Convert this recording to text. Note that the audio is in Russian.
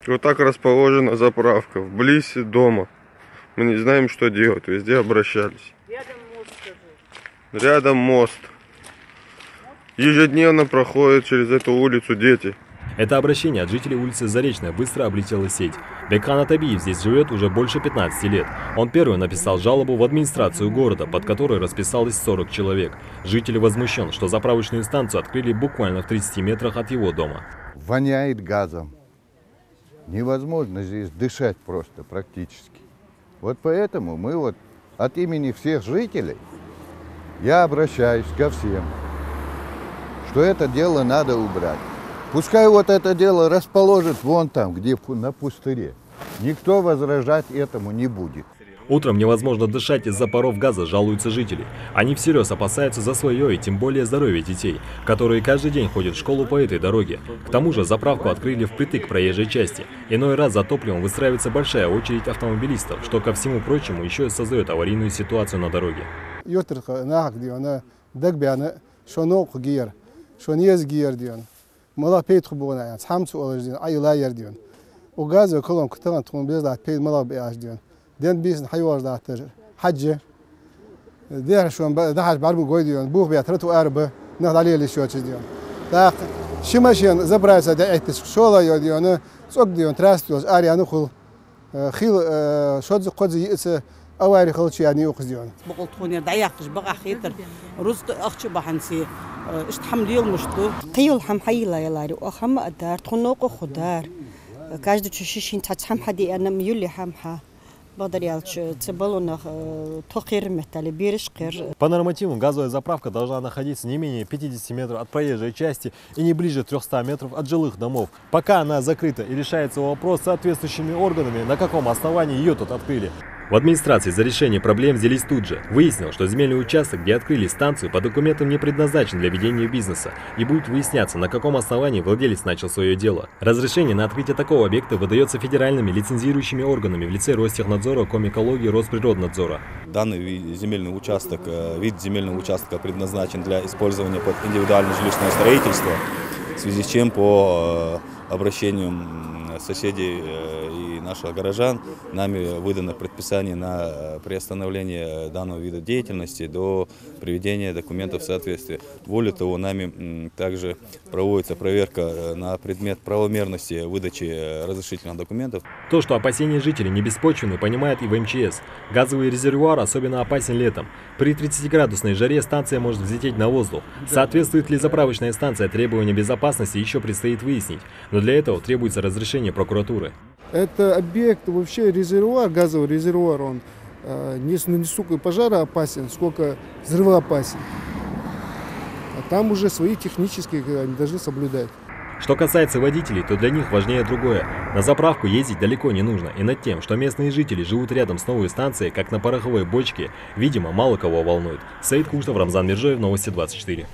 Вот так расположена заправка, вблизи дома. Мы не знаем, что делать, везде обращались. Рядом мост. Ежедневно проходят через эту улицу дети. Это обращение от жителей улицы Заречная быстро облетело сеть. Бекхан Атабиев здесь живет уже больше 15 лет. Он первый написал жалобу в администрацию города, под которой расписалось 40 человек. Житель возмущен, что заправочную станцию открыли буквально в 30 метрах от его дома. Воняет газом. Невозможно здесь дышать просто практически. Вот поэтому мы вот от имени всех жителей я обращаюсь ко всем, что это дело надо убрать. Пускай вот это дело расположит вон там, где на пустыре. Никто возражать этому не будет. Утром невозможно дышать из-за паров газа, жалуются жители. Они всерьез опасаются за свое и тем более здоровье детей, которые каждый день ходят в школу по этой дороге. К тому же заправку открыли впритык к проезжей части. Иной раз за топливом выстраивается большая очередь автомобилистов, что, ко всему прочему, еще и создает аварийную ситуацию на дороге. ملا بيت خبونا يعني حمس ولا جديان أي لا يرديون وجاز كلهم كتران تكون بيزداد بيت ملا بيعجديون دين بيسن حيوار ذات حجة ده شو ده حاج بعربو قويديون بوه بيعترت وأربعة ناخد عليه اللي شو تشديون ده شو ماشيين زبرة ده اعتس شو لا يرديون سوق ديون تراستوس أري أنا خل خيل شو ذي قد يأس أواري خلش يعني يوقزيون بقول تخوني دعيقش بقى خيتر رز أخش بحنسي اشتحمل يوم مشتو قيل حم حيلا يلاري وخم أدار تخنوق خدار каждый чешин тачхам хади أنا ميولي хамха بقدر يالش تبلون تخير метали берешь кир. По нормативам газовая заправка должна находиться не менее 50 метров от проезжей части и не ближе 300 метров от жилых домов. Пока она закрыта и решается вопрос с соответствующими органами, на каком основании ее тут открыли. В администрации за решение проблем взялись тут же. Выяснил, что земельный участок, где открыли станцию, по документам не предназначен для ведения бизнеса. И будет выясняться, на каком основании владелец начал свое дело. Разрешение на открытие такого объекта выдается федеральными лицензирующими органами в лице Ростехнадзора, Комэкологии, Росприроднадзора. Данный земельный участок, вид земельного участка предназначен для использования под индивидуальное жилищное строительство, в связи с чем по обращению соседей и наших горожан нами выдано предписание на приостановление данного вида деятельности до приведения документов в соответствие. Более того, нами также проводится проверка на предмет правомерности выдачи разрешительных документов. То, что опасения жителей не беспочвенны, понимает и в МЧС. Газовый резервуар особенно опасен летом. При 30-градусной жаре станция может взлететь на воздух. Соответствует ли заправочная станция требованиям безопасности, еще предстоит выяснить. Но для этого требуется разрешение прокуратуры. Это объект, вообще резервуар, газовый резервуар, он не столько пожара опасен, сколько взрывоопасен. А там уже свои технические они должны соблюдать. Что касается водителей, то для них важнее другое. На заправку ездить далеко не нужно. И над тем, что местные жители живут рядом с новой станцией, как на пороховой бочке, видимо, мало кого волнует. Саид Куштов, Рамзан Миржоев, Новости 24.